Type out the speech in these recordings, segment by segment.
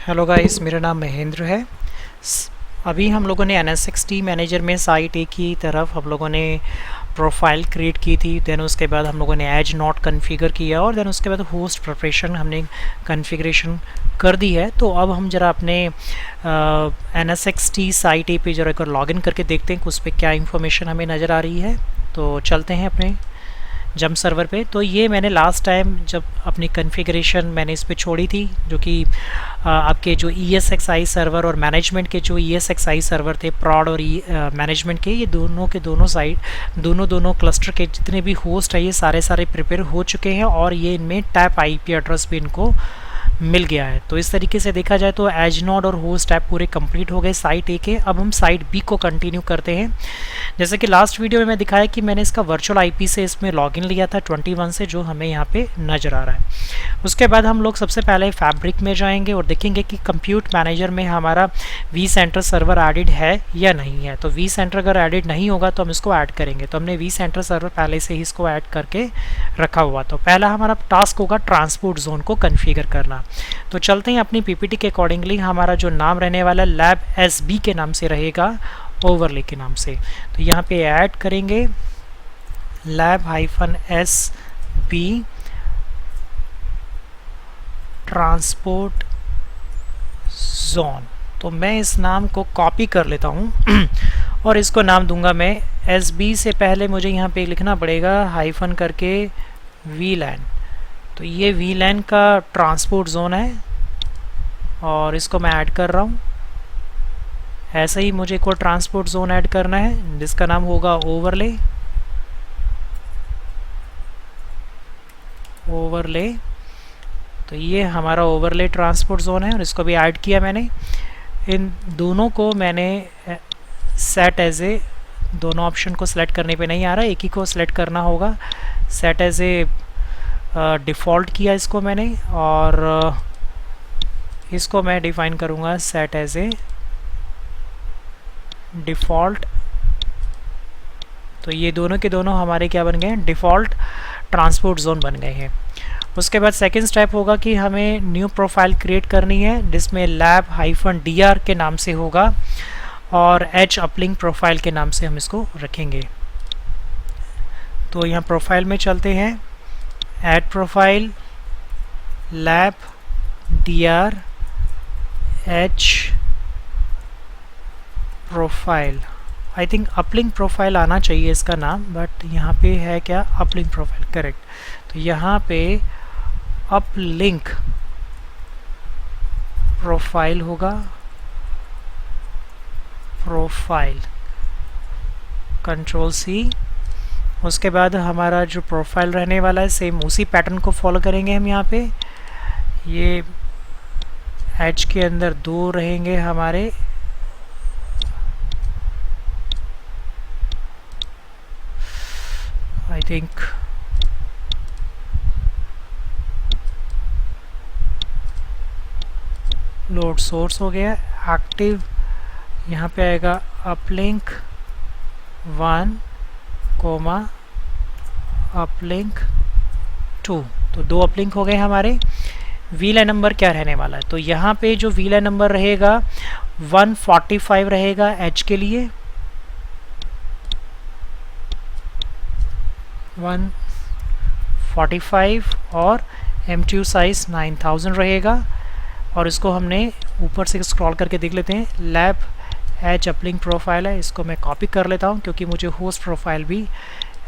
Hello guys, मेरा नाम महेंद्र है। अभी हम लोगों ने NSXT मैनेजर में साइट ए की तरफ हम लोगों ने प्रोफाइल क्रिएट की थी। देन उसके बाद हम लोगों ने एज नॉट कॉन्फ़िगर किया और देन उसके बाद होस्ट प्रिपरेशन हमने कॉन्फ़िगरेशन कर दी है। तो अब हम जरा अपने NSXT साइट ए पे जरा एक लॉगिन करके देखते हैं कि उस पर क्या इंफॉर्मेशन हमें नज़र आ रही है। तो चलते हैं अपने जंप सर्वर पे। तो ये मैंने लास्ट टाइम जब अपनी कॉन्फ़िगरेशन मैंने इस पे छोड़ी थी, जो कि आपके जो ESXi सर्वर और मैनेजमेंट के जो ESXi सर्वर थे, प्रॉड और मैनेजमेंट के, ये दोनों के दोनों साइड दोनों क्लस्टर के जितने भी होस्ट है ये सारे प्रिपेयर हो चुके हैं और ये इनमें टैप IP एड्रेस भी इनको मिल गया है। तो इस तरीके से देखा जाए तो एज नोड और होस्ट ऐप पूरे कंप्लीट हो गए साइट ए के। अब हम साइट बी को कंटिन्यू करते हैं। जैसे कि लास्ट वीडियो में मैं दिखाया कि मैंने इसका वर्चुअल आईपी से इसमें लॉगिन लिया था 21 से, जो हमें यहाँ पे नज़र आ रहा है। उसके बाद हम लोग सबसे पहले फैब्रिक में जाएंगे और देखेंगे कि कंप्यूट मैनेजर में हमारा vCenter सर्वर एडिड है या नहीं है। तो vCenter अगर एडिड नहीं होगा तो हम इसको ऐड करेंगे। तो हमने vCenter सर्वर पहले से ही इसको ऐड करके रखा हुआ। तो पहला हमारा टास्क होगा ट्रांसपोर्ट जोन को कन्फिगर करना। तो चलते हैं अपनी पीपीटी के अकॉर्डिंगली। हमारा जो नाम रहने वाला लैब SB के नाम से रहेगा, ओवरले के नाम से। तो यहाँ पे ऐड करेंगे lab-SB ट्रांसपोर्ट जोन। तो मैं इस नाम को कॉपी कर लेता हूँ और इसको नाम दूंगा मैं SB। से पहले मुझे यहाँ पे लिखना पड़ेगा हाइफन करके VLAN। तो ये VLAN का ट्रांसपोर्ट जोन है और इसको मैं ऐड कर रहा हूँ। ऐसे ही मुझे एक और ट्रांसपोर्ट जोन ऐड करना है जिसका नाम होगा ओवरले। तो ये हमारा ओवरले ट्रांसपोर्ट जोन है और इसको भी ऐड किया मैंने। इन दोनों को मैंने सेट एज ए, दोनों ऑप्शन को सिलेक्ट करने पे नहीं आ रहा, एक ही को सिलेक्ट करना होगा। सेट एज ए डिफ़ॉल्ट किया इसको मैंने और इसको मैं डिफ़ाइन करूँगा सेट एज ए डिफ़ॉल्ट। तो ये दोनों के दोनों हमारे क्या बन गए हैं, डिफ़ॉल्ट ट्रांसपोर्ट जोन बन गए हैं। उसके बाद सेकंड स्टेप होगा कि हमें न्यू प्रोफाइल क्रिएट करनी है जिसमें lab-dr के नाम से होगा और एच अपलिंक प्रोफाइल के नाम से हम इसको रखेंगे। तो यहाँ प्रोफाइल में चलते हैं, add profile lab-dr H profile. I think uplink profile आना चाहिए इसका नाम, बट यहाँ पे है क्या, अपलिंक प्रोफाइल, करेक्ट। तो यहाँ पे अपलिंक प्रोफाइल होगा, प्रोफाइल Ctrl+C। उसके बाद हमारा जो प्रोफाइल रहने वाला है सेम उसी पैटर्न को फॉलो करेंगे हम। यहाँ पे ये एच के अंदर दो रहेंगे हमारे, आई थिंक लोड सोर्स हो गया एक्टिव। यहाँ पे आएगा अपलिंक 1, अपलिंक 2। तो दो अपलिंक हो गए हमारे। VLAN नंबर क्या रहने वाला है, तो यहाँ पे जो VLAN नंबर रहेगा 145 रहेगा एच के लिए, 145 और MTU साइज 9000 रहेगा। और इसको हमने ऊपर से स्क्रॉल करके देख लेते हैं, लैब एच अपलिंक प्रोफाइल है, इसको मैं कॉपी कर लेता हूँ क्योंकि मुझे होस्ट प्रोफाइल भी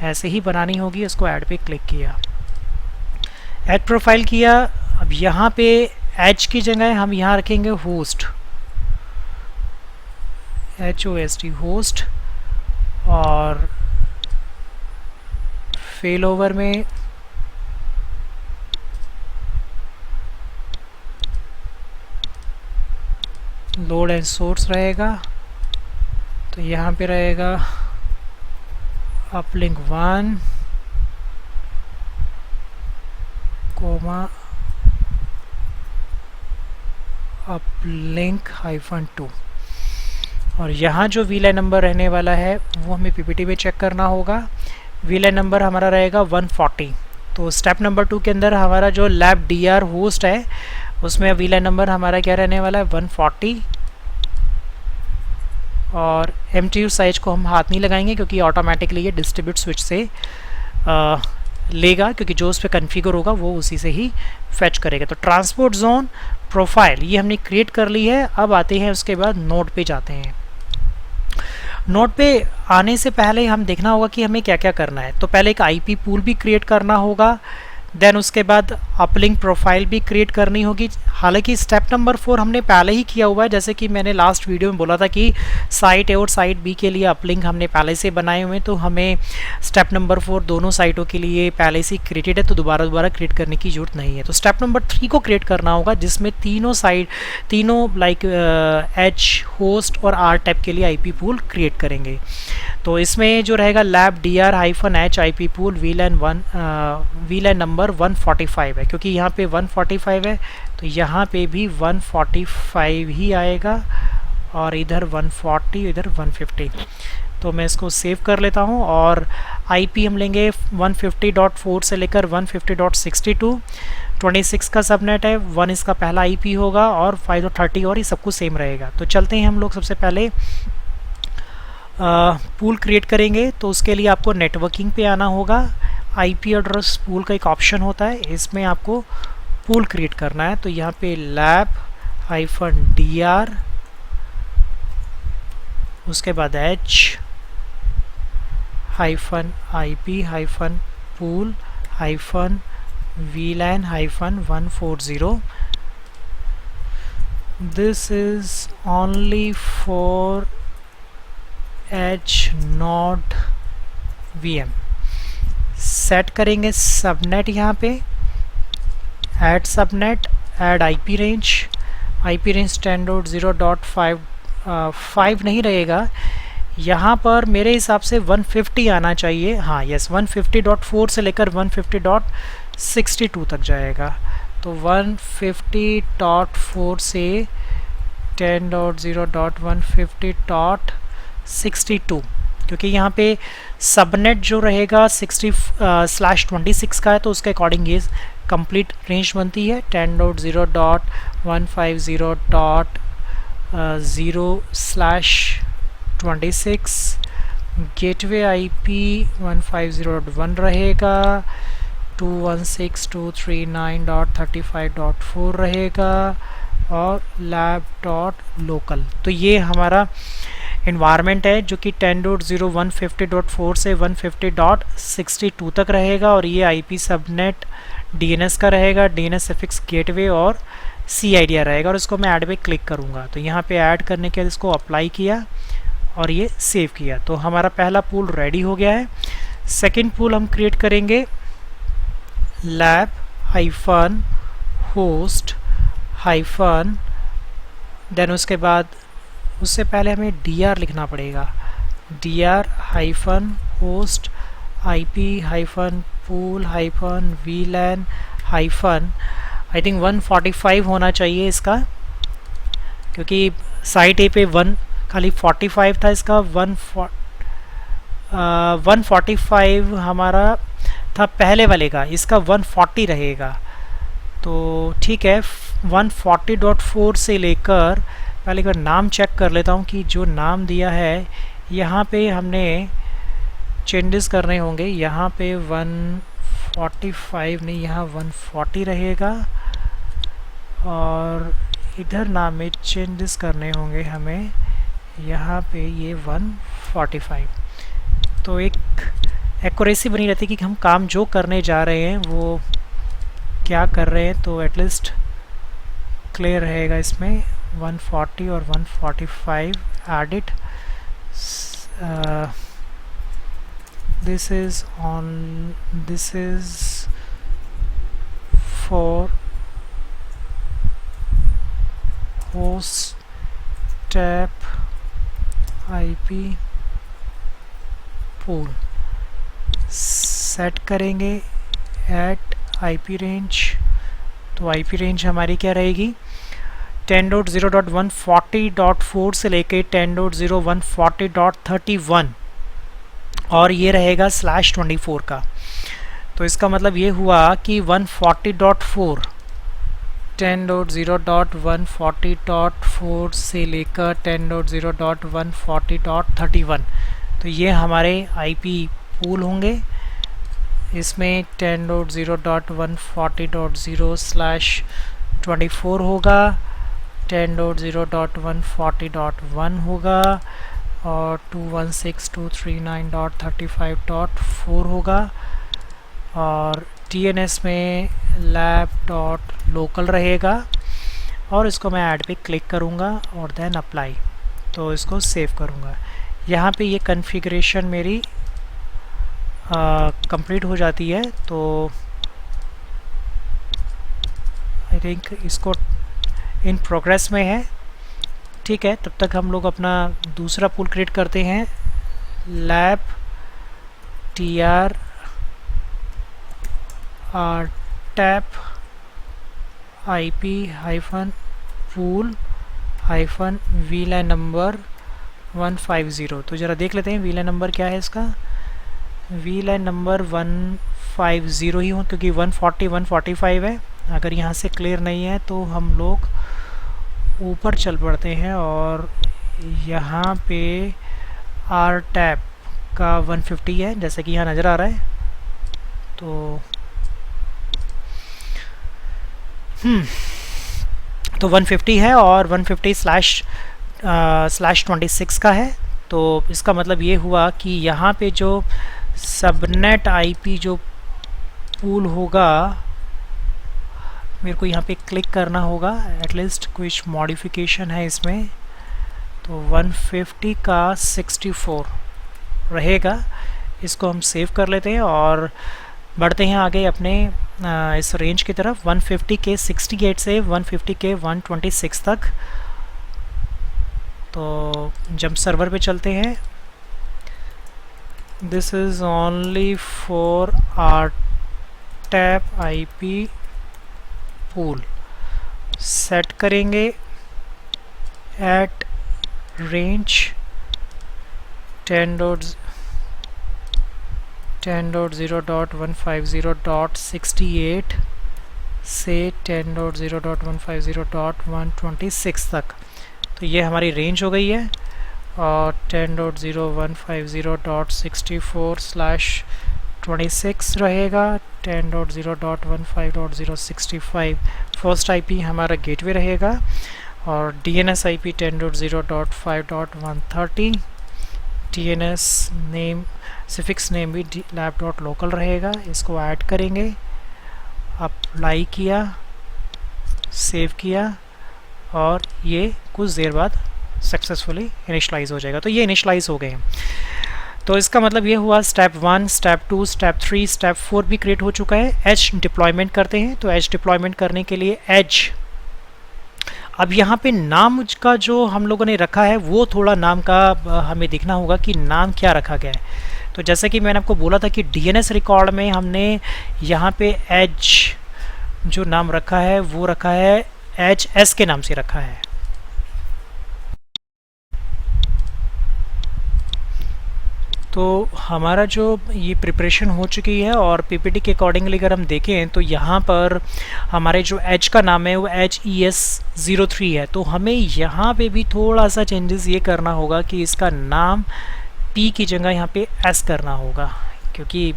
ऐसे ही बनानी होगी। इसको ऐड पे क्लिक किया, ऐड प्रोफाइल किया। अब यहाँ पे एच की जगह हम यहाँ रखेंगे होस्ट, HOST होस्ट। और फेल ओवर में लोड एंड सोर्स रहेगा। तो यहाँ पे रहेगा अपलिंक 1, अपलिंक -2। और यहाँ जो VLAN नंबर रहने वाला है वो हमें पीपीटी में चेक करना होगा। VLAN नंबर हमारा रहेगा 140। तो स्टेप नंबर 2 के अंदर हमारा जो lab dr होस्ट है उसमें वीलैन नंबर हमारा क्या रहने वाला है 140, और MTU साइज को हम हाथ नहीं लगाएंगे क्योंकि ऑटोमेटिकली ये डिस्ट्रीब्यूट स्विच से लेगा, क्योंकि जो उस पर कन्फिगर होगा वो उसी से ही फैच करेगा। तो ट्रांसपोर्ट जोन प्रोफाइल ये हमने क्रिएट कर ली है। अब आते हैं उसके बाद नोड पे जाते हैं। नोड पे आने से पहले हम देखना होगा कि हमें क्या क्या करना है। तो पहले एक IP पूल भी क्रिएट करना होगा, देन उसके बाद अपलिंक प्रोफाइल भी क्रिएट करनी होगी। हालांकि स्टेप नंबर 4 हमने पहले ही किया हुआ है, जैसे कि मैंने लास्ट वीडियो में बोला था कि साइट A और साइट B के लिए अपलिंक हमने पहले से बनाए हुए हैं, तो हमें स्टेप नंबर 4 दोनों साइटों के लिए पहले से क्रिएटेड है, तो दोबारा क्रिएट करने की जरूरत नहीं है। तो स्टेप नंबर 3 को क्रिएट करना होगा, जिसमें तीनों लाइक H होस्ट और R टैब के लिए IP पूल क्रिएट करेंगे। तो इसमें जो रहेगा lab dr-h IP pool VLAN number 145 है, क्योंकि यहाँ पे 145 है तो यहाँ पे भी 145 ही आएगा, और इधर 140 इधर 150। तो मैं इसको सेव कर लेता हूँ, और IP हम लेंगे 150.4 से लेकर 150.62। 26 का सबनेट है, 1 इसका पहला IP होगा, और 5 और 30 और ये सब कुछ सेम रहेगा। तो चलते हैं हम लोग सबसे पहले पूल क्रिएट करेंगे। तो उसके लिए आपको नेटवर्किंग पे आना होगा। IP एड्रेस पूल का एक ऑप्शन होता है, इसमें आपको पूल क्रिएट करना है। तो यहाँ पे lab-dr, उसके बाद h-ip-pool-vlan-140। this is only for H-Node VM। Set करेंगे सबनेट, यहाँ पे add subnet, add IP range 10.0.5 नहीं रहेगा यहाँ पर, मेरे हिसाब से 150 आना चाहिए। हाँ यस, 150.4 से लेकर 150.62 तक जाएगा। तो 150.4 से 10.0.150.62, क्योंकि यहाँ पे सबनेट जो रहेगा 60/26 का है, तो उसके अकॉर्डिंग ये कंप्लीट रेंज बनती है। 10.0.150.0/26 गेटवे IP 150.1 रहेगा, 216.239.35.4 रहेगा, और lab.local। तो ये हमारा इन्वायरमेंट है जो कि 10.0.150.4 से 150.62 तक रहेगा, और ये IP सबनेट DNS का रहेगा, DNS एफिक्स गेटवे और CIDR रहेगा। और इसको मैं ऐड पे क्लिक करूँगा, तो यहाँ पे ऐड करने के बाद इसको अप्लाई किया और ये सेव किया। तो हमारा पहला पूल रेडी हो गया है। सेकेंड पूल हम क्रिएट करेंगे lab-host- देन उसके बाद उससे पहले हमें DR लिखना पड़ेगा, dr-host IP-pool-vlan- आई थिंक 145 होना चाहिए इसका, क्योंकि साइट A पे खाली 45 था, इसका 145 हमारा था पहले वाले का, इसका 140 रहेगा। तो ठीक है, 140.4 से लेकर, पहले एक बार नाम चेक कर लेता हूँ कि जो नाम दिया है यहाँ पे हमने चेंजेस करने होंगे। यहाँ पे 145 नहीं, यहाँ 140 रहेगा, और इधर नाम में चेंजेस करने होंगे हमें, यहाँ पे ये 145। तो एक एक्यूरेसी बनी रहती है कि हम काम जो करने जा रहे हैं वो क्या कर रहे हैं, तो एटलीस्ट क्लियर रहेगा इसमें। 140 और 145 edit, this is for host tab IP pool। Set करेंगे एट IP रेंज, तो IP रेंज हमारी क्या रहेगी 10.0.140.4 से लेके 10.0.140.31, और ये रहेगा /24 का। तो इसका मतलब ये हुआ कि 140.4 10.0.140.4 से लेकर 10.0.140.31, तो ये हमारे आईपी पूल होंगे। इसमें 10.0.140.0/24 होगा, 10.0.140.1 होगा और 216.239.35.4 होगा। और DNS में lab.local रहेगा और इसको मैं ऐड पे क्लिक करूँगा और देन अप्लाई, तो इसको सेव करूँगा। यहाँ पे ये कॉन्फ़िगरेशन मेरी कंप्लीट हो जाती है। तो आई थिंक इसको इन प्रोग्रेस में है, ठीक है। तब तक हम लोग अपना दूसरा पूल क्रिएट करते हैं, lab tr tap ip -pool -vlan number 150। तो ज़रा देख लेते हैं VLAN नंबर क्या है इसका। VLAN नंबर 150 ही हो, क्योंकि 140 145 है। अगर यहाँ से क्लियर नहीं है तो हम लोग ऊपर चल पड़ते हैं और यहाँ पे rtap का 150 है, जैसे कि यहाँ नज़र आ रहा है। तो तो 150 है और 150//26 का है। तो इसका मतलब ये हुआ कि यहाँ पे जो सबनेट आईपी जो पूल होगा, मेरे को यहाँ पे क्लिक करना होगा, एटलीस्ट कुछ मॉडिफिकेशन है इसमें। तो 150 का 64 रहेगा। इसको हम सेव कर लेते हैं और बढ़ते हैं आगे अपने इस रेंज की तरफ। 150 के 68 से 150 के 126 तक। तो जंप सर्वर पे चलते हैं। This is only for rtap IP pool. Set करेंगे एट रेंज 10.0.150.68 से 10.0.150.126 तक। तो ये हमारी रेंज हो गई है। और 10.0.150.64/26 रहेगा। 10.0.15.065 फर्स्ट आईपी हमारा गेटवे रहेगा और DNS IP 10.0.5.130। DNS name suffix name भी lab.local रहेगा। इसको ऐड करेंगे, अप्लाई किया, सेव किया और ये कुछ देर बाद सक्सेसफुली इनिशलाइज हो जाएगा। तो ये इनिशलाइज हो गए हैं। तो इसका मतलब ये हुआ स्टेप 1, स्टेप 2, स्टेप 3, स्टेप 4 भी क्रिएट हो चुका है। एज डिप्लॉयमेंट करते हैं। तो एज डिप्लॉयमेंट करने के लिए एज, अब यहाँ पे नाम का जो हम लोगों ने रखा है वो थोड़ा नाम का हमें देखना होगा कि नाम क्या रखा गया है। तो जैसे कि मैंने आपको बोला था कि DNS रिकॉर्ड में हमने यहाँ पे एज जो नाम रखा है वो रखा है HS के नाम से रखा है। तो हमारा जो ये प्रिपरेशन हो चुकी है और PPT के अकॉर्डिंगली अगर हम देखें तो यहाँ पर हमारे जो एज का नाम है वो HES03 है। तो हमें यहाँ पे भी थोड़ा सा चेंजेस ये करना होगा कि इसका नाम P की जगह यहाँ पे S करना होगा, क्योंकि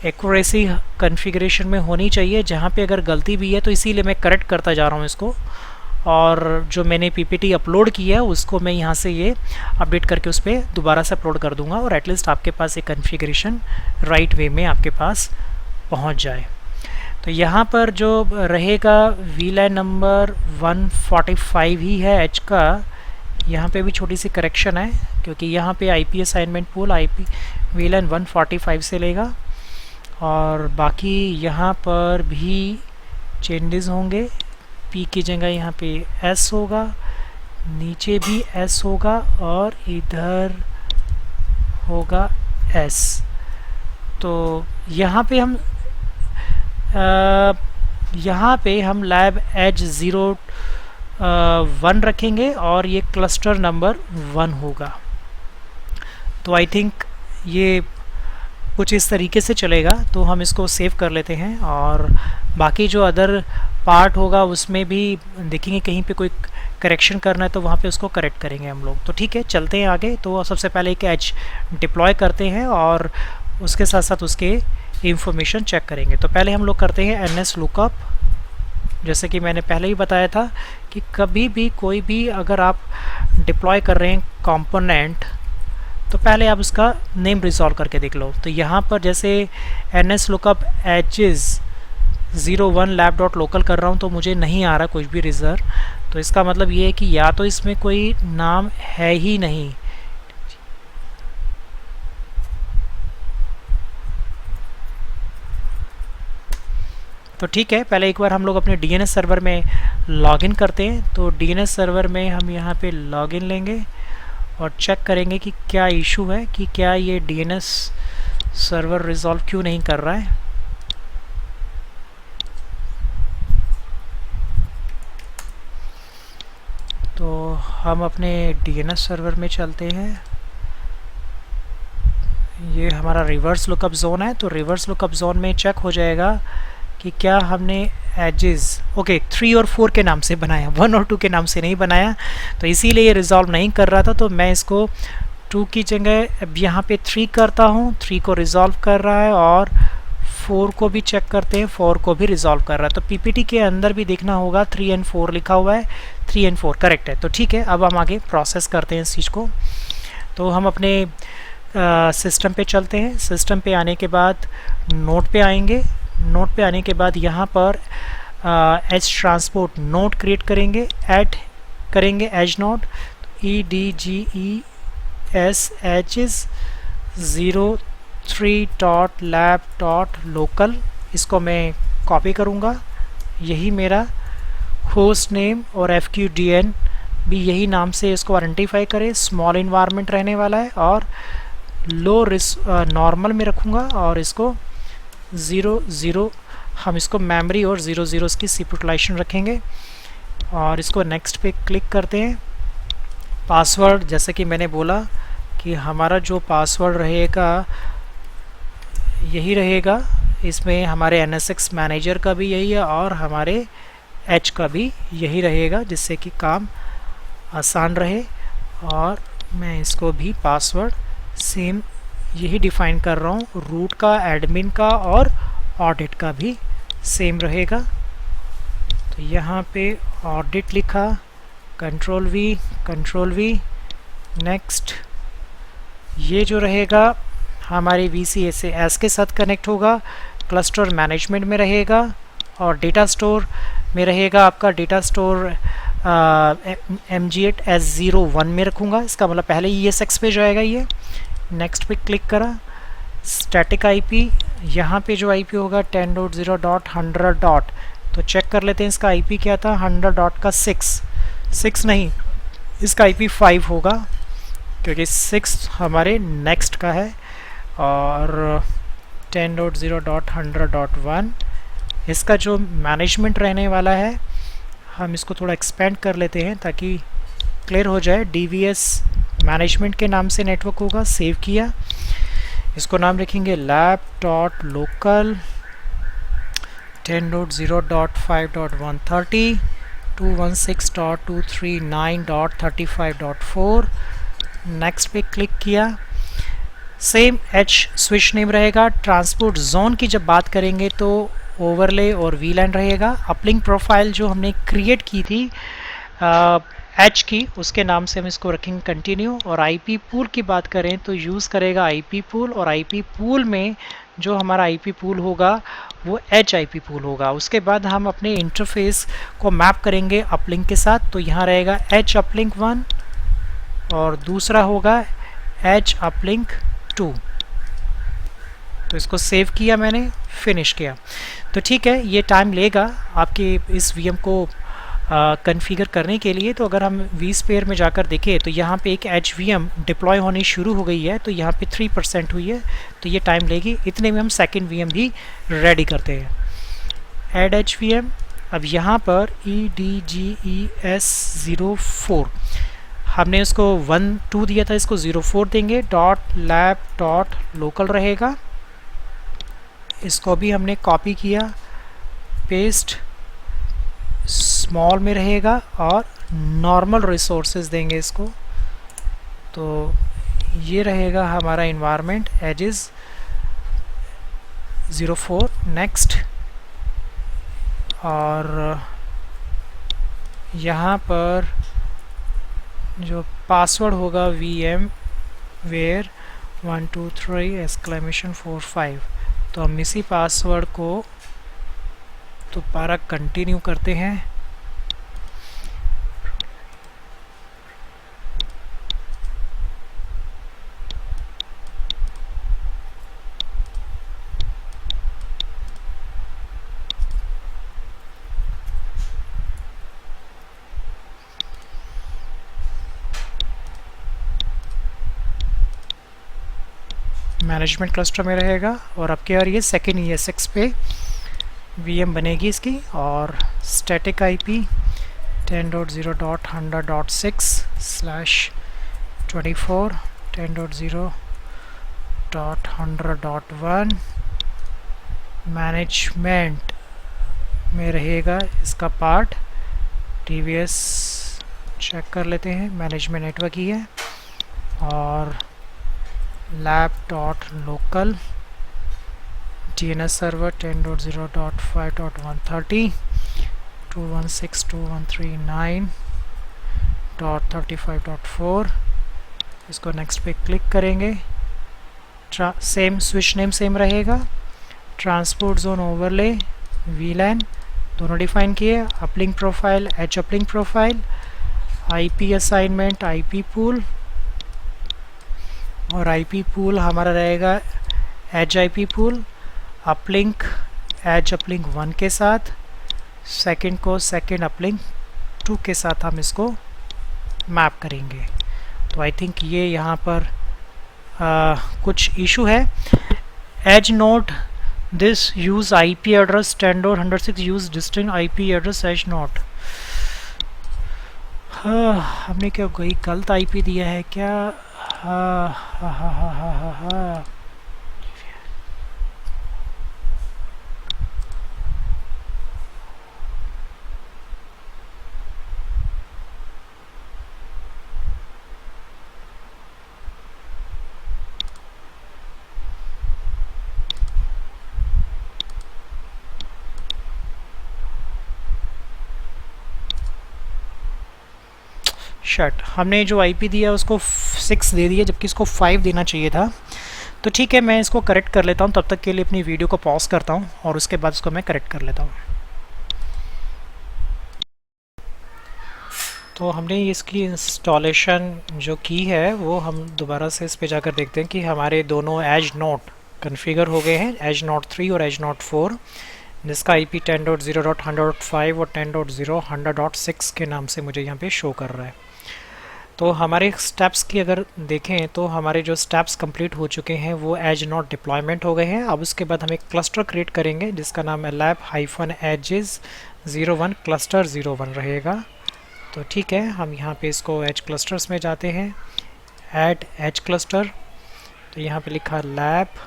एक्यूरेसी कॉन्फ़िगरेशन में होनी चाहिए। जहाँ पे अगर गलती भी है तो इसीलिए मैं करेक्ट करता जा रहा हूँ इसको। और जो मैंने PPT अपलोड किया है उसको मैं यहाँ से ये अपडेट करके उस पर दोबारा से अपलोड कर दूँगा और एटलीस्ट आपके पास एक कॉन्फ़िगरेशन राइट वे में आपके पास पहुँच जाए। तो यहाँ पर जो रहेगा VLAN नंबर 145 ही है एच का। यहाँ पे भी छोटी सी करेक्शन है, क्योंकि यहाँ पे IP assignment pool IP VLAN 145 से लेगा और बाकी यहाँ पर भी चेंजेस होंगे। P की जगह यहाँ पे S होगा, नीचे भी S होगा और इधर होगा S। तो यहाँ पे हम लैब एज 01 रखेंगे और ये क्लस्टर नंबर 1 होगा। तो आई थिंक ये कुछ इस तरीके से चलेगा। तो हम इसको सेव कर लेते हैं और बाकी जो अदर पार्ट होगा उसमें भी देखेंगे कहीं पे कोई करेक्शन करना है तो वहाँ पे उसको करेक्ट करेंगे हम लोग। तो ठीक है, चलते हैं आगे। तो सबसे पहले एक एज डिप्लॉय करते हैं और उसके साथ साथ उसके इंफॉर्मेशन चेक करेंगे। तो पहले हम लोग करते हैं ns lookup। जैसे कि मैंने पहले ही बताया था कि कभी भी कोई भी अगर आप डिप्लॉय कर रहे हैं कंपोनेंट तो पहले आप उसका नेम रिजॉल्व करके देख लो। तो यहाँ पर जैसे ns lookup edges 01 lab.local कर रहा हूँ तो मुझे नहीं आ रहा कुछ भी रिजल्ट। तो इसका मतलब ये है कि या तो इसमें कोई नाम है ही नहीं, तो ठीक है, पहले एक बार हम लोग अपने DNS सर्वर में लॉगिन करते हैं। तो DNS सर्वर में हम यहाँ पे लॉगिन लेंगे और चेक करेंगे कि क्या इशू है, कि क्या ये DNS सर्वर रिजॉल्व क्यों नहीं कर रहा है। तो हम अपने DNS सर्वर में चलते हैं। ये हमारा रिवर्स लुकअप जोन है। तो रिवर्स लुकअप जोन में चेक हो जाएगा कि क्या हमने एजेस 3 और 4 के नाम से बनाया, 1 और 2 के नाम से नहीं बनाया, तो इसीलिए ये रिजॉल्व नहीं कर रहा था। तो मैं इसको 2 की जगह अब यहाँ पे 3 करता हूँ, 3 को रिजॉल्व कर रहा है और 4 को भी चेक करते हैं, 4 को भी रिजॉल्व कर रहा है। तो पीपीटी के अंदर भी देखना होगा 3 एंड 4 लिखा हुआ है, 3 एंड 4 करेक्ट है। तो ठीक है, अब हम आगे प्रोसेस करते हैं इस चीज़ को। तो हम अपने सिस्टम पे चलते हैं। सिस्टम पे आने के बाद नोड पे आएंगे। नोड पे आने के बाद यहाँ पर एज ट्रांसपोर्ट नोड क्रिएट करेंगे, ऐड करेंगे एज नोड edges 03.lab.local। इसको मैं कॉपी करूँगा, यही मेरा होस्ट नेम और FQDN भी यही नाम से इसको आइडेंटिफाई करे। स्मॉल इन्वायरमेंट रहने वाला है और लो नॉर्मल में रखूँगा और इसको 00 हम इसको मेमोरी और 00 इसकी सिक्वेंशियल रखेंगे और इसको नेक्स्ट पे क्लिक करते हैं। पासवर्ड जैसे कि मैंने बोला कि हमारा जो पासवर्ड रहेगा यही रहेगा, इसमें हमारे NSX मैनेजर का भी यही है और हमारे H का भी यही रहेगा, जिससे कि काम आसान रहे। और मैं इसको भी पासवर्ड सेम यही डिफाइन कर रहा हूँ, रूट का, एडमिन का और ऑडिट का भी सेम रहेगा। तो यहाँ पे ऑडिट लिखा, कंट्रोल V, नेक्स्ट। ये जो रहेगा हमारे VCS के साथ कनेक्ट होगा, क्लस्टर मैनेजमेंट में रहेगा और डेटा स्टोर में रहेगा आपका डेटा स्टोर MG8 S01 में रखूँगा। इसका मतलब पहले ESX पे जाएगा ये। नेक्स्ट पे क्लिक करा, स्टैटिक IP, यहाँ पे जो IP होगा 10.0.100. तो चेक कर लेते हैं इसका IP क्या था, 100. का 6 नहीं, इसका IP 5 होगा क्योंकि 6 हमारे नेक्स्ट का है और 10.0.100.1 इसका जो मैनेजमेंट रहने वाला है। हम इसको थोड़ा एक्सपेंड कर लेते हैं ताकि क्लियर हो जाए। DVS मैनेजमेंट के नाम से नेटवर्क होगा, सेव किया। इसको नाम रखेंगे lab.local 10.0.5.130 216.239.35.4। नेक्स्ट पे क्लिक किया। सेम H स्विच नेम रहेगा। ट्रांसपोर्ट जोन की जब बात करेंगे तो ओवरले और VLAN रहेगा। अपलिंक प्रोफाइल जो हमने क्रिएट की थी H की, उसके नाम से हम इसको रखेंगे कंटिन्यू। और IP पूल की बात करें तो यूज़ करेगा IP पूल, और IP पूल में जो हमारा IP पूल होगा वो H IP पूल होगा। उसके बाद हम अपने इंटरफेस को मैप करेंगे अपलिंक के साथ। तो यहाँ रहेगा H uplink 1 और दूसरा होगा H uplink 2। तो इसको सेव किया मैंने, फिनिश किया। तो ठीक है, ये टाइम लेगा आपके इस VM को कॉन्फ़िगर करने के लिए। तो अगर हम vSphere में जाकर देखें तो यहाँ पे एक HVM डिप्लॉय होनी शुरू हो गई है, तो यहाँ पे 3% हुई है, तो ये टाइम लेगी। इतने में हम सेकंड VM भी रेडी करते हैं। ऐड HVM, अब यहाँ पर EDGES04 हमने उसको 1 2 दिया था, इसको 04 देंगे। .lab.local रहेगा इसको भी हमने कॉपी किया, पेस्ट, स्मॉल में रहेगा और नॉर्मल रिसोर्सेज देंगे इसको। तो ये रहेगा हमारा इन्वायरमेंट एजेस 04। नेक्स्ट, और यहाँ पर जो पासवर्ड होगा VM वेयर 123!45। तो हम इसी पासवर्ड को दोबारा कंटिन्यू करते हैं। मैनेजमेंट क्लस्टर में रहेगा और आपके और ये सेकेंड ESX पे VM बनेगी इसकी। और स्टैटिक IP 10.0.100.6/24 10.0.100.1। मैनेजमेंट में रहेगा इसका पार्ट TVS, चेक कर लेते हैं, मैनेजमेंट नेटवर्क ही है। और lab.local DNS सर्वर 10.0.5.130 216.213.9.35.4। इसको नेक्स्ट पे क्लिक करेंगे। सेम स्विच नेम सेम रहेगा, ट्रांसपोर्ट जोन ओवरले VLAN दोनों डिफाइन किए। Uplink profile, H uplink profile, IP assignment, IP pool, और IP पूल हमारा रहेगा edge IP pool. Uplink edge uplink 1 के साथ, सेकंड को सेकंड अपलिंक 2 के साथ हम इसको मैप करेंगे। तो आई थिंक ये यहाँ पर कुछ इशू है। Edge node this use IP address 10.106 use distinct IP address edge node. हमने क्या कोई गलत IP दिया है क्या? हाँ। शर्ट हमने जो IP दिया उसको 6 दे दिया, जबकि इसको 5 देना चाहिए था। तो ठीक है, मैं इसको करेक्ट कर लेता हूँ। तब तक के लिए अपनी वीडियो को पॉज करता हूँ और उसके बाद इसको मैं करेक्ट कर लेता हूँ। तो हमने इसकी इंस्टॉलेशन जो की है वो हम दोबारा से इस पे जाकर देखते हैं कि हमारे दोनों एज नोट कन्फिगर हो गए हैं, एज नोट 3 और एज नोट 4, जिसका IP 10.0.100.5 और 10.0.100.6 के नाम से मुझे यहाँ पे शो कर रहा है। तो हमारे स्टेप्स की अगर देखें तो हमारे जो स्टेप्स कंप्लीट हो चुके हैं वो एज नोट डिप्लॉयमेंट हो गए हैं। अब उसके बाद हम एक क्लस्टर क्रिएट करेंगे जिसका नाम है lab-edges 01 cluster 01 रहेगा। तो ठीक है, हम यहाँ पे इसको एज क्लस्टर्स में जाते हैं, ऐड एज क्लस्टर। तो यहाँ पे लिखा lab-edges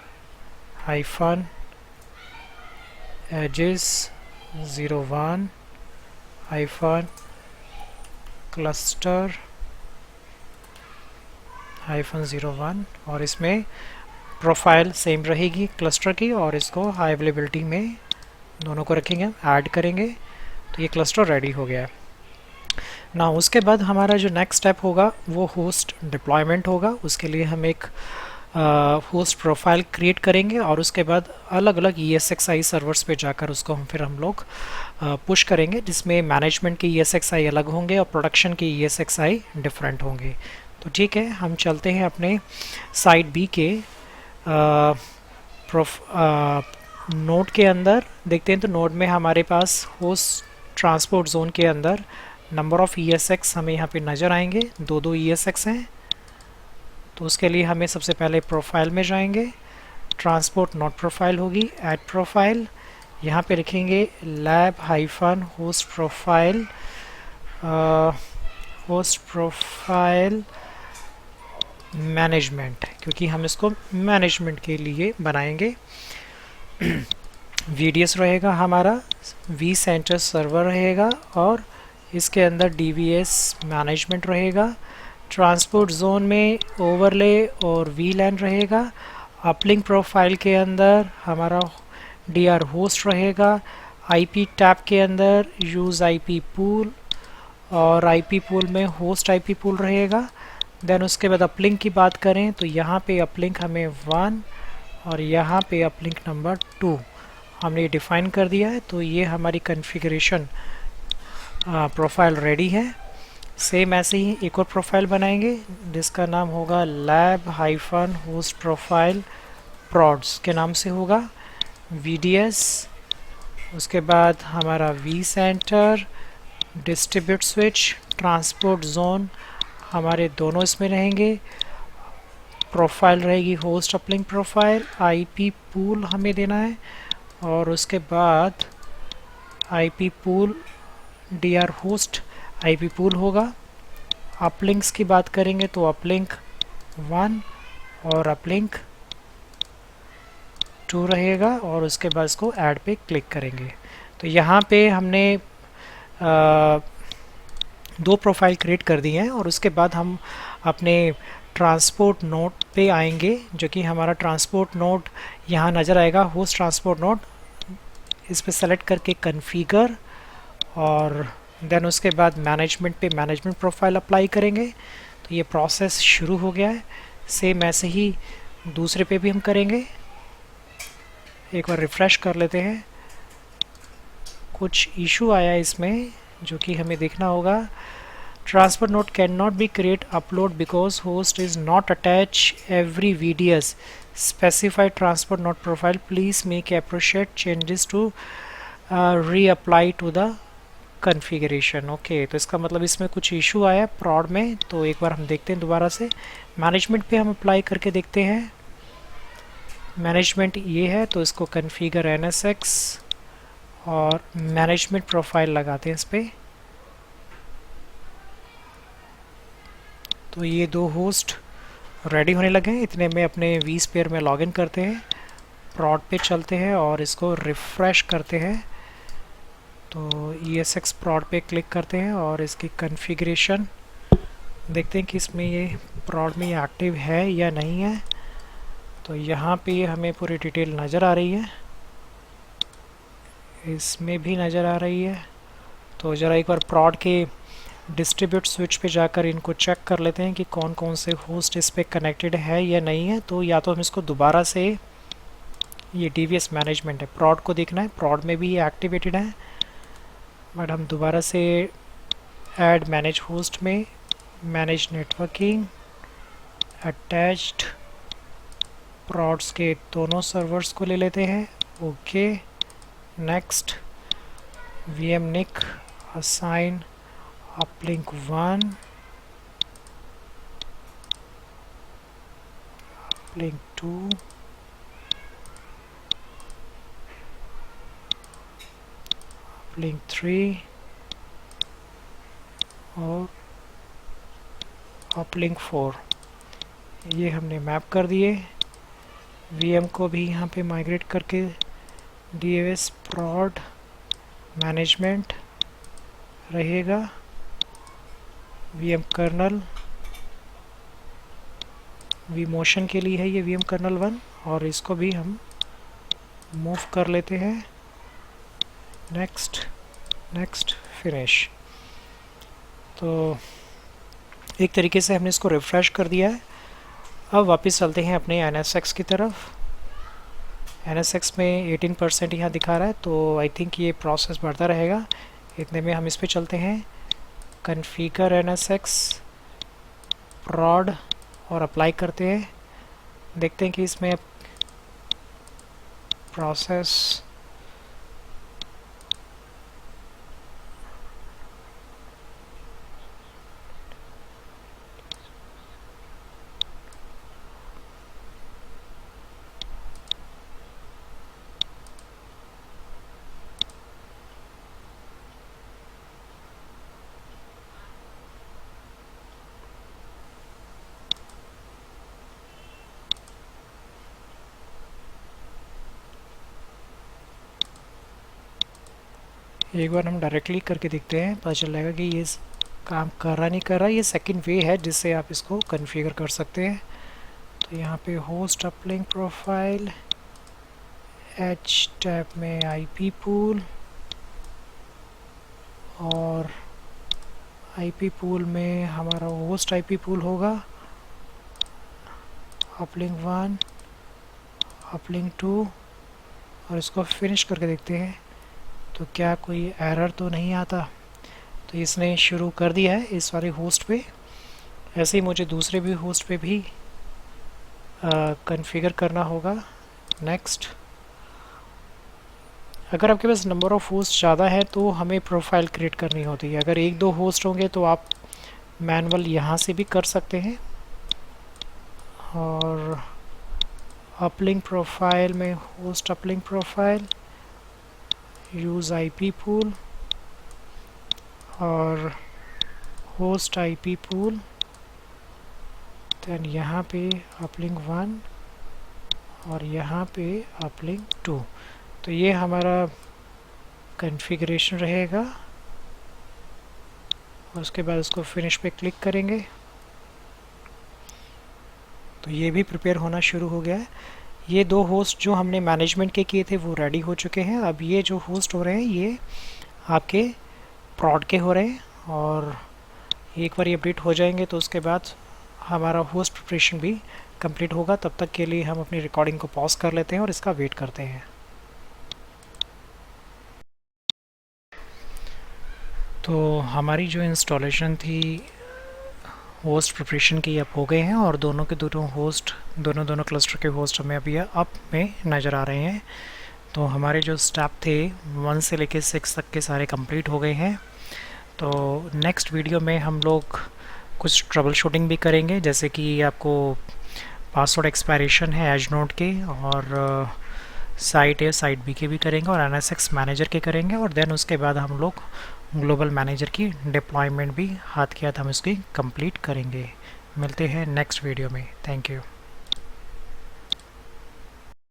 01 cluster -01, और इसमें प्रोफाइल सेम रहेगी क्लस्टर की, और इसको हाई अवेलेबिलिटी में दोनों को रखेंगे, ऐड करेंगे। तो ये क्लस्टर रेडी हो गया है ना। उसके बाद हमारा जो नेक्स्ट स्टेप होगा वो होस्ट डिप्लॉयमेंट होगा। उसके लिए हम एक होस्ट प्रोफाइल क्रिएट करेंगे और उसके बाद अलग अलग ESXi सर्वर्स पे जाकर उसको हम लोग पुश करेंगे, जिसमें मैनेजमेंट के ESXi अलग होंगे और प्रोडक्शन के ESXi डिफरेंट होंगे। तो ठीक है, हम चलते हैं अपने साइट B के नोड के अंदर, देखते हैं। तो नोड में हमारे पास होस्ट ट्रांसपोर्ट जोन के अंदर नंबर ऑफ़ ESX हमें यहाँ पे नज़र आएंगे, दो ESX हैं। तो उसके लिए हमें सबसे पहले प्रोफाइल में जाएंगे, ट्रांसपोर्ट नोड प्रोफाइल होगी, ऐड प्रोफाइल, यहाँ पे लिखेंगे lab-host प्रोफाइल मैनेजमेंट, क्योंकि हम इसको मैनेजमेंट के लिए बनाएंगे। VDS रहेगा हमारा, vCenter सर्वर रहेगा और इसके अंदर DVS मैनेजमेंट रहेगा। ट्रांसपोर्ट जोन में ओवरले और VLAN रहेगा। अपलिंक प्रोफाइल के अंदर हमारा DR होस्ट रहेगा। IP टैब के अंदर यूज़ IP पूल और IP पूल में होस्ट IP पूल रहेगा। देन उसके बाद अपलिंक की बात करें तो यहाँ पे अपलिंक हमें 1 और यहाँ पे अपलिंक नंबर 2 हमने डिफ़ाइन कर दिया है। तो ये हमारी कॉन्फ़िगरेशन प्रोफाइल रेडी है। सेम ऐसे ही एक और प्रोफाइल बनाएंगे जिसका नाम होगा लैब हाइफन होस्ट प्रोफाइल प्रॉड्स के नाम से होगा। VDS, उसके बाद हमारा vCenter, distribute switch, transport zone हमारे दोनों इसमें रहेंगे। प्रोफाइल रहेगी host uplink profile, IP pool हमें देना है और उसके बाद IP pool DR host IP pool होगा। अपलिंक्स की बात करेंगे तो अपलिंक 1 और अपलिंक 2 रहेगा और उसके बाद इसको ऐड पे क्लिक करेंगे। तो यहाँ पे हमने दो प्रोफाइल क्रिएट कर दी हैं और उसके बाद हम अपने ट्रांसपोर्ट नोड पे आएंगे, जो कि हमारा ट्रांसपोर्ट नोड यहाँ नज़र आएगा, होस्ट ट्रांसपोर्ट नोड। इस पे सेलेक्ट करके कन्फिगर और देन उसके बाद मैनेजमेंट पे मैनेजमेंट प्रोफाइल अप्लाई करेंगे। तो ये प्रोसेस शुरू हो गया है। सेम ऐसे ही दूसरे पे भी हम करेंगे। एक बार रिफ़्रेश कर लेते हैं। कुछ इशू आया है इसमें जो कि हमें देखना होगा। Transfer node can not be create upload because host is not attach every VDS specified transfer node profile, please make appropriate changes to reapply to the configuration. Okay, तो इसका मतलब इसमें कुछ इशू आया प्रॉड में। तो एक बार हम देखते हैं दोबारा से। मैनेजमेंट पे हम अप्लाई करके देखते हैं। मैनेजमेंट ये है तो इसको कन्फिगर NSX और मैनेजमेंट प्रोफाइल लगाते हैं इस पर। तो ये दो होस्ट रेडी होने लगे हैं। इतने में अपने vSphere में लॉगिन करते हैं, प्रॉड पे चलते हैं और इसको रिफ़्रेश करते हैं। तो ESX प्रॉड पे क्लिक करते हैं और इसकी कॉन्फ़िगरेशन देखते हैं कि इसमें ये प्रॉड में ये एक्टिव है या नहीं है। तो यहाँ पे हमें पूरी डिटेल नज़र आ रही है, इसमें भी नज़र आ रही है। तो ज़रा एक बार प्रॉड के डिस्ट्रीब्यूट स्विच पे जाकर इनको चेक कर लेते हैं कि कौन कौन से होस्ट इस पर कनेक्टेड है या नहीं है। तो या तो हम इसको दोबारा से, ये DVS मैनेजमेंट है, प्रॉड को देखना है, प्रॉड में भी ये एक्टिवेटेड है, बट हम दोबारा से ऐड मैनेज होस्ट में मैनेज नेटवर्किंग अटैच्ड प्रॉड्स के दोनों सर्वर्स को ले लेते हैं। Okay, next vmnic assign uplink 1 uplink 2 uplink 3 और uplink 4। ये हमने मैप कर दिए। VM को भी यहाँ पे माइग्रेट करके DVS प्रॉड मैनेजमेंट रहेगा। VM कर्नल vMotion के लिए है ये VM कर्नल 1 और इसको भी हम मूव कर लेते हैं। Next next finish. तो एक तरीके से हमने इसको रिफ़्रेश कर दिया है। अब वापस चलते हैं अपने NSX की तरफ। NSX में 18% यहाँ दिखा रहा है, तो आई थिंक ये प्रोसेस बढ़ता रहेगा। इतने में हम इस पे चलते हैं, कन्फिगर NSX प्रॉड और अप्लाई करते हैं। देखते हैं कि इसमें प्रोसेस एक बार हम डायरेक्टली करके देखते हैं, पता चल जाएगा कि ये काम कर रहा नहीं कर रहा। ये सेकंड वे है जिससे आप इसको कॉन्फ़िगर कर सकते हैं। तो यहाँ पे host uplink profile, H tab में आईपी पूल, और आईपी पूल में हमारा होस्ट आईपी पूल होगा, अपलिंक 1, अपलिंक 2, और इसको फिनिश करके देखते हैं तो क्या कोई एरर तो नहीं आता। तो इसने शुरू कर दिया है इस वाले होस्ट पे। ऐसे ही मुझे दूसरे भी होस्ट पे भी कॉन्फ़िगर करना होगा। नेक्स्ट, अगर आपके पास नंबर ऑफ़ होस्ट ज़्यादा है तो हमें प्रोफाइल क्रिएट करनी होती है। अगर एक दो होस्ट होंगे तो आप मैनुअल यहाँ से भी कर सकते हैं। और अपलिंक प्रोफाइल में host uplink profile, use IP pool और होस्ट आईपी पूल, दैन यहाँ पे अपलिंक 1 और यहाँ पे अपलिंक 2। तो ये हमारा कॉन्फ़िगरेशन रहेगा, और उसके बाद उसको फिनिश पे क्लिक करेंगे तो ये भी प्रिपेयर होना शुरू हो गया है। ये दो होस्ट जो हमने मैनेजमेंट के किए थे वो रेडी हो चुके हैं। अब ये जो होस्ट हो रहे हैं ये आपके प्रॉड के हो रहे हैं, और एक बार ये अपडेट हो जाएंगे तो उसके बाद हमारा होस्ट प्रिपरेशन भी कंप्लीट होगा। तब तक के लिए हम अपनी रिकॉर्डिंग को पॉज कर लेते हैं और इसका वेट करते हैं। तो हमारी जो इंस्टॉलेशन थी होस्ट प्रिपरेशन की अब हो गए हैं, और दोनों के दोनों होस्ट दोनों क्लस्टर के होस्ट हमें अभी अप में नज़र आ रहे हैं। तो हमारे जो स्टेप थे 1 से लेके 6 तक के सारे कंप्लीट हो गए हैं। तो नेक्स्ट वीडियो में हम लोग कुछ ट्रबल शूटिंग भी करेंगे, जैसे कि आपको पासवर्ड एक्सपायरेशन है एज नोड के, और साइट ए साइट बी के भी करेंगे, और NSX मैनेजर के करेंगे, और देन उसके बाद हम लोग ग्लोबल मैनेजर की डिप्लॉयमेंट भी हाथ के हाथ हम इसकी कंप्लीट करेंगे। मिलते हैं नेक्स्ट वीडियो में। Thank you.